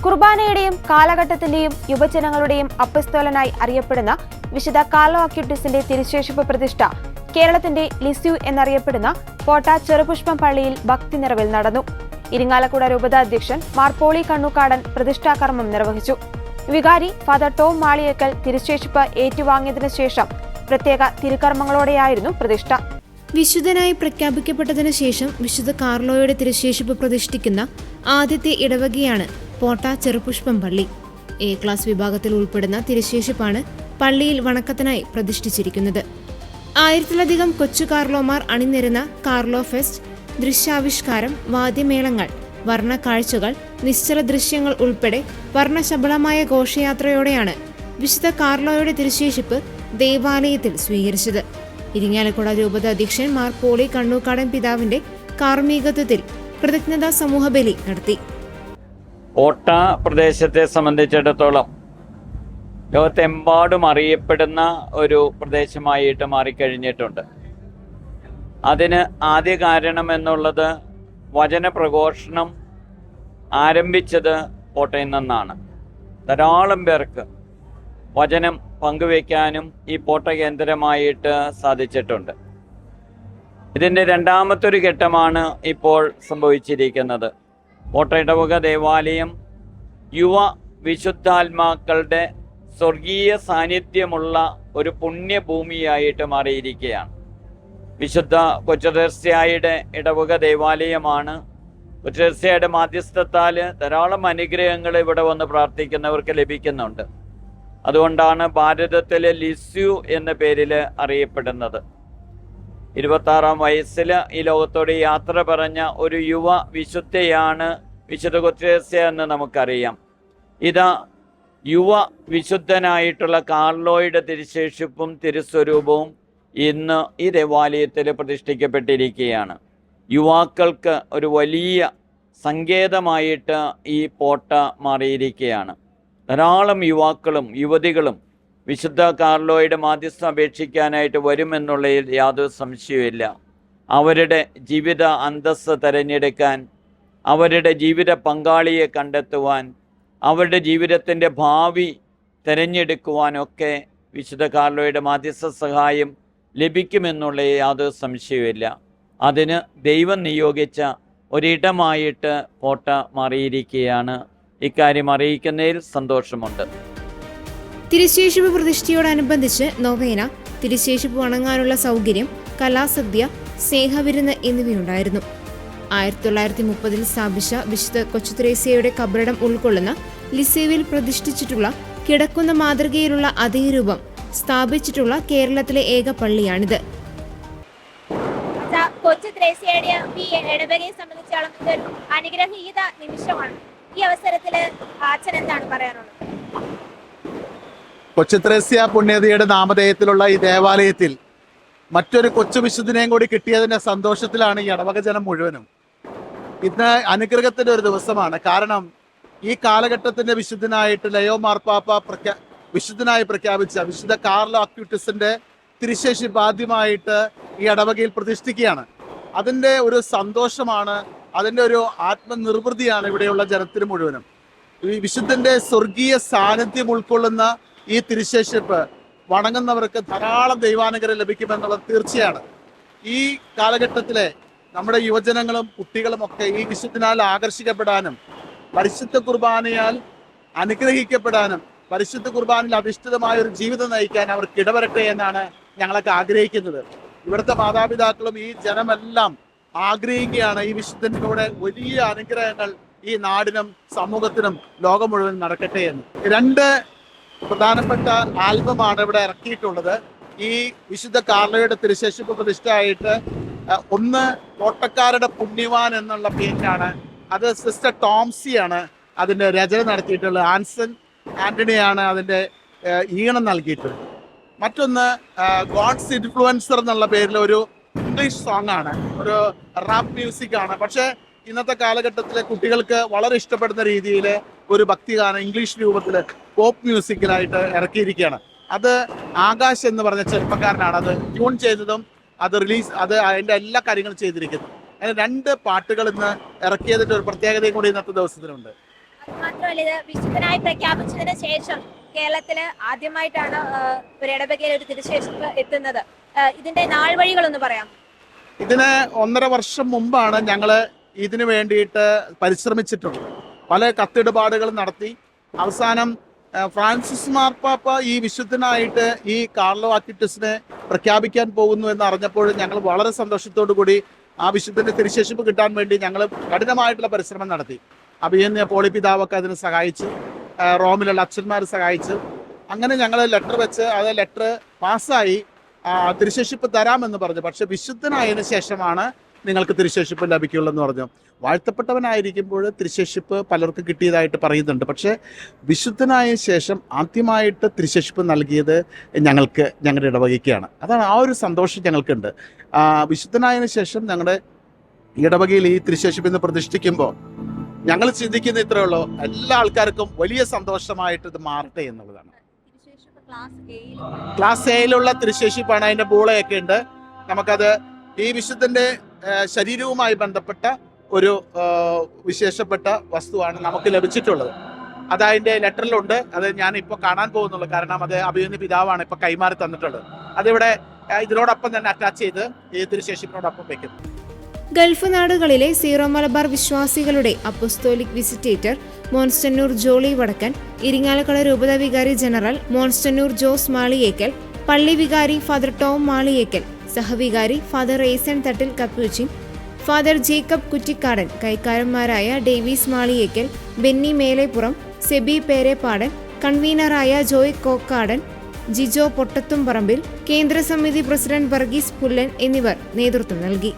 കുർബാനയുടെയും കാലഘട്ടത്തിന്റെയും യുവജനങ്ങളുടെയും അപ്പസ്തോലനായി അറിയപ്പെടുന്ന വിശുദ്ധ കാർലോ അക്യൂട്ടിസിന്റെ തിരുശേഷിപ്പ് പ്രതിഷ്ഠ കേരളത്തിന്റെ ലിസ്യു എന്നറിയപ്പെടുന്ന പോട്ട ചെറുപുഷ്പം പള്ളിയിൽ ഭക്തി നിറവിൽ നടന്നു. ഇരിങ്ങാലക്കുട രൂപത അധ്യക്ഷൻ മാർ പോളി കണ്ണൂക്കാടൻ പ്രതിഷ്ഠാകർമ്മം നിർവഹിച്ചു. വികാരി ഫാദർ ടോം മാളിയേക്കൽ തിരുശേഷിപ്പ് ഏറ്റുവാങ്ങിയതിനു ശേഷം പ്രത്യേക തിരുക്കർമ്മങ്ങളോടെയായിരുന്നു പ്രതിഷ്ഠ. വിശുദ്ധനായി പ്രഖ്യാപിക്കപ്പെട്ടതിനു ശേഷം വിശുദ്ധ കാർലോയുടെ തിരുശേഷിപ്പ് പ്രതിഷ്ഠിക്കുന്ന ആദ്യത്തെ ഇടവകയാണ് പോട്ട ചെറുപുഷ്പം പള്ളി. എ ക്ലാസ് വിഭാഗത്തിൽ ഉൾപ്പെടുന്ന തിരുശേഷിപ്പാണ് പള്ളിയിൽ വണക്കത്തിനായി പ്രതിഷ്ഠിച്ചിരിക്കുന്നത്. 1000-ലധികം കൊച്ചു കാർലോമാർ അണിനിരുന്ന കാർലോ ഫെസ്റ്റ്, ദൃശ്യാവിഷ്കാരം, വാദ്യമേളങ്ങൾ, വർണ്ണ കാഴ്ചകൾ, നിശ്ചല ദൃശ്യങ്ങൾ ഉൾപ്പെടെ വർണ്ണശബളമായ ഘോഷയാത്രയോടെയാണ് വിശുദ്ധ കാർലോയുടെ തിരുശേഷിപ്പ് ദേവാലയത്തിൽ സ്വീകരിച്ചത്. ഇരിങ്ങാലക്കുട രൂപത അധ്യക്ഷൻ മാർ പോളി കണ്ണൂക്കാടൻ പിതാവിന്റെ കാർമ്മികത്വത്തിൽ കൃതജ്ഞതാ സമൂഹബലി നടത്തി. പോട്ട പ്രദേശത്തെ സംബന്ധിച്ചിടത്തോളം ലോകത്തെമ്പാടും അറിയപ്പെടുന്ന ഒരു പ്രദേശമായിട്ട് മാറിക്കഴിഞ്ഞിട്ടുണ്ട്. അതിന് ആദ്യ കാരണം എന്നുള്ളത് വചനപ്രഘോഷണം ആരംഭിച്ചത് കോട്ടയിൽ നിന്നാണ്. ധാരാളം പേർക്ക് വചനം പങ്കുവയ്ക്കാനും ഈ പോട്ട കേന്ദ്രമായിട്ട് സാധിച്ചിട്ടുണ്ട്. ഇതിൻ്റെ രണ്ടാമത്തൊരു ഘട്ടമാണ് ഇപ്പോൾ സംഭവിച്ചിരിക്കുന്നത്. പോട്ട ഇടവക ദേവാലയം യുവ വിശുദ്ധാത്മാക്കളുടെ സ്വർഗീയ സാന്നിധ്യമുള്ള ഒരു പുണ്യഭൂമിയായിട്ട് മാറിയിരിക്കുകയാണ്. വിശുദ്ധ കൊച്ചുത്രേസ്യായുടെ ഇടവക ദേവാലയമാണ്. കൊച്ചുത്രേസ്യായുടെ മാധ്യസ്ഥത്താൽ ധാരാളം അനുഗ്രഹങ്ങൾ ഇവിടെ വന്ന് പ്രാർത്ഥിക്കുന്നവർക്ക് ലഭിക്കുന്നുണ്ട്. അതുകൊണ്ടാണ് ഭാരതത്തിലെ ലിസ്യു എന്ന പേരിൽ അറിയപ്പെടുന്നത്. 26-ാം വയസ്സിൽ ഈ ലോകത്തോട് യാത്ര പറഞ്ഞ ഒരു യുവ വിശുദ്ധയാണ് വിശുദ്ധ കൊച്ചുത്രേസ്യ എന്ന് നമുക്കറിയാം. ഇതാ യുവ വിശുദ്ധനായിട്ടുള്ള കാർലോയുടെ തിരുശേഷിപ്പും തിരുസ്വരൂപവും ഇന്ന് ഈ ദേവാലയത്തിൽ പ്രതിഷ്ഠിക്കപ്പെട്ടിരിക്കുകയാണ്. യുവാക്കൾക്ക് ഒരു വലിയ സങ്കേതമായിട്ട് ഈ പോട്ട മാറിയിരിക്കുകയാണ്. ധാരാളം യുവാക്കളും യുവതികളും വിശുദ്ധ കാർലോയുടെ മാധ്യസ്ഥം അപേക്ഷിക്കാനായിട്ട് വരുമെന്നുള്ളതിൽ യാതൊരു സംശയവുമില്ല. അവരുടെ ജീവിത അന്തസ്സ് തിരഞ്ഞെടുക്കാൻ, അവരുടെ ജീവിത പങ്കാളിയെ കണ്ടെത്തുവാൻ, അവരുടെ ജീവിതത്തിൻ്റെ ഭാവി തിരഞ്ഞെടുക്കുവാനൊക്കെ വിശുദ്ധ കാർലോയുടെ മാധ്യസ്ഥ സഹായം ലഭിക്കുമെന്നുള്ളതിൽ യാതൊരു സംശയവുമില്ല. അതിന് ദൈവം നിയോഗിച്ച ഒരിടമായിട്ട് പോട്ട മാറിയിരിക്കുകയാണ്. ഇക്കാര്യം അറിയിക്കുന്നതിൽ സന്തോഷമുണ്ട്. തിരുശേഷിപ്പ് പ്രതിഷ്ഠയോടനുബന്ധിച്ച് നൊവേന, തിരുശേഷിപ്പ് വണങ്ങാനുള്ള സൗകര്യം, കലാസദ്യ, സ്നേഹവിരുന്ന് എന്നിവയുണ്ടായിരുന്നു. 1930-ൽ സ്ഥാപിച്ച വിശുദ്ധ കൊച്ചുത്രേസ്യയുടെ കബറിടം ഉൾക്കൊള്ളുന്ന ലിസ്യുവിൽ പ്രതിഷ്ഠിച്ചിട്ടുള്ള കിടക്കുന്ന മാതൃകയിലുള്ള അതേ രൂപം സ്ഥാപിച്ചിട്ടുള്ള കേരളത്തിലെ ഏക പള്ളിയാണിത്. കൊച്ചുത്രേസ്യയുടെ ഈ ഇടവകയെ സംബന്ധിച്ചോളം ഇതൊരു അനുഗ്രഹീത നിമിഷമാണ്. ഈ അവസരത്തിൽ അച്ഛൻ എന്താണ് പറയാനുള്ളത്? കൊച്ചുത്രേസ്യ പുണ്യതിയുടെ നാമധേയത്തിലുള്ള ഈ ദേവാലയത്തിൽ മറ്റൊരു കൊച്ചു വിശുദ്ധനെയും കൂടി കിട്ടിയതിൻ്റെ സന്തോഷത്തിലാണ് ഈ ഇടവക ജനം മുഴുവനും. ഇന്ന് അനുഗ്രഹത്തിൻ്റെ ഒരു ദിവസമാണ്. കാരണം ഈ കാലഘട്ടത്തിൻ്റെ വിശുദ്ധനായിട്ട് ലയോ മാർപ്പാപ്പ വിശുദ്ധനായി പ്രഖ്യാപിച്ച വിശുദ്ധ കാർലോ അക്യൂട്ടിസിന്റെ തിരുശേഷിപ്പ് ആദ്യമായിട്ട് ഈ ഇടവകയിൽ പ്രതിഷ്ഠിക്കുകയാണ്. അതിൻ്റെ ഒരു സന്തോഷമാണ്, അതിൻ്റെ ഒരു ആത്മനിർവൃതിയാണ് ഇവിടെയുള്ള ജനത്തിന് മുഴുവനും. ഈ വിശുദ്ധന്റെ സ്വർഗീയ സാന്നിധ്യം ഉൾക്കൊള്ളുന്ന ഈ തിരുശേഷിപ്പ് വണങ്ങുന്നവർക്ക് ധാരാളം ദൈവാനുഗ്രഹം ലഭിക്കുമെന്നുള്ളത് തീർച്ചയാണ്. ഈ കാലഘട്ടത്തിലെ നമ്മുടെ യുവജനങ്ങളും കുട്ടികളും ഒക്കെ ഈ വിശുദ്ധനാൽ ആകർഷിക്കപ്പെടാനും പരിശുദ്ധ കുർബാനയാൽ അനുഗ്രഹിക്കപ്പെടാനും പരിശുദ്ധ കുർബാനയിൽ അധിഷ്ഠിതമായ ഒരു ജീവിതം നയിക്കാൻ അവർക്ക് ഇടവരട്ടെ എന്നാണ് ഞങ്ങളൊക്കെ ആഗ്രഹിക്കുന്നത്. ഇവിടുത്തെ മാതാപിതാക്കളും ഈ ജനമെല്ലാം ആഗ്രഹിക്കുകയാണ് ഈ വിശുദ്ധനിലൂടെ വലിയ അനുഗ്രഹങ്ങൾ ഈ നാടിനും സമൂഹത്തിനും ലോകം മുഴുവൻ നടക്കട്ടെ എന്ന്. 2 പ്രധാനപ്പെട്ട ആൽബമാണ് ഇവിടെ ഇറക്കിയിട്ടുള്ളത്. ഈ വിശുദ്ധ കാർലോയുടെ തിരുശേഷിപ്പ് പ്രതിഷ്ഠയായിട്ട് ഒന്ന് കോട്ടക്കാരുടെ പുണ്യവാൻ എന്നുള്ള പേരിലാണ്. അത് സിസ്റ്റർ ടോംസിയാണ് അതിൻ്റെ രചന നടത്തിയിട്ടുള്ളത്. ആൻസൺ ആന്റണിയാണ് അതിൻ്റെ ഈണം നൽകിയിട്ടുള്ളത്. മറ്റൊന്ന് ഗോഡ്സ് ഇൻഫ്ലുവൻസർ എന്നുള്ള പേരിൽ ഒരു ഇംഗ്ലീഷ് സോങ് ആണ്, ഒരു റാപ്പ് മ്യൂസിക് ആണ്. പക്ഷേ ഇന്നത്തെ കാലഘട്ടത്തിലെ കുട്ടികൾക്ക് വളരെ ഇഷ്ടപ്പെടുന്ന രീതിയിൽ ഒരു ഭക്തിഗാനം ഇംഗ്ലീഷ് രൂപത്തിൽ പോപ്പ് മ്യൂസിക്കിലായിട്ട് ഇറക്കിയിരിക്കുകയാണ്. അത് ആകാശ് എന്ന് പറഞ്ഞ ചെറുപ്പക്കാരനാണ് അത് ട്യൂൺ ചെയ്തതും അത് അതിൻ്റെ എല്ലാ കാര്യങ്ങളും ചെയ്തിരിക്കുന്നത്. അങ്ങനെ 2 പാട്ടുകൾ ഇന്ന് ഇറക്കിയതിൻ്റെ ഒരു പ്രത്യേകതയും കൂടി ഇന്നത്തെ ദിവസത്തിനുണ്ട്. മാത്രമല്ല, ഇത് വിശുദ്ധനായി പ്രഖ്യാപിച്ചതിന് ശേഷം കേരളത്തില് ആദ്യമായിട്ടാണ് ഒരു ഇടവകയിൽ ഒരു തിരുശേഷിപ്പ് എത്തുന്നത്. ഇതിന്റെ നാൾ വഴികളൊന്ന് പറയാം. ഇതിന് 1.5 വർഷം മുമ്പാണ് ഞങ്ങൾ ഇതിനു വേണ്ടിയിട്ട് പരിശ്രമിച്ചിട്ടുള്ളത്. പല കത്തിടപാടുകളും നടത്തി അവസാനം ഫ്രാൻസിസ് മാർപ്പാപ്പ ഈ വിശുദ്ധനായിട്ട് ഈ കാർലോ അക്വിറ്റസിനെ പ്രഖ്യാപിക്കാൻ പോകുന്നു എന്ന് അറിഞ്ഞപ്പോൾ ഞങ്ങൾ വളരെ സന്തോഷത്തോടു കൂടി ആ വിശുദ്ധന്റെ തിരുശേഷിപ്പ് കിട്ടാൻ വേണ്ടി ഞങ്ങൾ കഠിനമായിട്ടുള്ള പരിശ്രമം നടത്തി. അഭിയന്യ പോളി പിതാവൊക്കെ അതിന് സഹായിച്ചു, റോമിലുള്ള അച്ഛന്മാർ സഹായിച്ചു. അങ്ങനെ ഞങ്ങൾ ലെറ്റർ വെച്ച് അത് ലെറ്റർ പാസ്സായി തിരുശേഷിപ്പ് തരാമെന്ന് പറഞ്ഞു. പക്ഷെ വിശുദ്ധനായതിനു ശേഷമാണ് നിങ്ങൾക്ക് തിരുശേഷിപ്പ് ലഭിക്കുള്ളൂ എന്ന് പറഞ്ഞു. വാഴ്ത്തപ്പെട്ടവനായിരിക്കുമ്പോൾ തിരുശേഷിപ്പ് പലർക്കും കിട്ടിയതായിട്ട് പറയുന്നുണ്ട്. പക്ഷേ വിശുദ്ധനായ ശേഷം ആദ്യമായിട്ട് തിരുശേഷിപ്പ് നൽകിയത് ഞങ്ങളുടെ ഇടവകയ്ക്കാണ്. അതാണ് ആ ഒരു സന്തോഷം ഞങ്ങൾക്കുണ്ട്. വിശുദ്ധനായതിനു ശേഷം ഞങ്ങളുടെ ഇടവകയിൽ ഈ തിരുശേഷിപ്പ് ഇന്ന് പ്രതിഷ്ഠിക്കുമ്പോൾ ഞങ്ങൾ ചിന്തിക്കുന്ന ഇത്രയേ ഉള്ളൂ, എല്ലാ ആൾക്കാർക്കും വലിയ സന്തോഷമായിട്ട് ഇത് മാറട്ടെ എന്നുള്ളതാണ്. ക്ലാസ് എയിലുള്ള തിരുശേഷിപ്പാണ്. അതിന്റെ ബൂളയൊക്കെ ഉണ്ട്. നമുക്കത് ഈ വിശുദ്ധന്റെ ശരീരവുമായി ബന്ധപ്പെട്ട ഒരു വിശേഷപ്പെട്ട വസ്തുവാണ് നമുക്ക് ലഭിച്ചിട്ടുള്ളത്. അത് അതിന്റെ ലെറ്ററിലുണ്ട്. അത് ഞാൻ ഇപ്പോൾ കാണാൻ പോകുന്നുള്ളൂ, കാരണം അത് അഭിയന്യ പിതാവാണ് ഇപ്പൊ കൈമാറി തന്നിട്ടുള്ളത്. അതിവിടെ ഇതിനോടൊപ്പം തന്നെ അറ്റാച്ച് ചെയ്ത് ഈ തിരുശേഷിപ്പിനോടൊപ്പം വെക്കുന്നു. ഗൾഫ് നാടുകളിലെ സീറോ മലബാർ വിശ്വാസികളുടെ അപ്പോസ്തോലിക് വിസിറ്റേറ്റർ മോൺസ്റ്റന്നൂർ ജോളി വടക്കൻ, ഇരിങ്ങാലക്കുട രൂപത വികാരി ജനറൽ മോൺസ്റ്റന്നൂർ ജോസ് മാളിയേക്കൽ, പള്ളി വികാരി ഫാദർ ടോം മാളിയേക്കൽ, സഹവികാരി ഫാദർ ഏസൻ Thattil Capuchin, father Jacob Kuttikkadan, കൈക്കാരന്മാരായ ഡേവിസ് മാളിയേക്കൽ, ബെന്നി മേലേപ്പുറം, സെബി പേരേപ്പാടൻ, കൺവീനറായ ജോയ് കോക്കാടൻ, ജിജോ പൊട്ടത്തുംപറമ്പിൽ, കേന്ദ്ര സമിതി പ്രസിഡന്റ് വർഗീസ് പുല്ലൻ എന്നിവർ നേതൃത്വം നൽകി.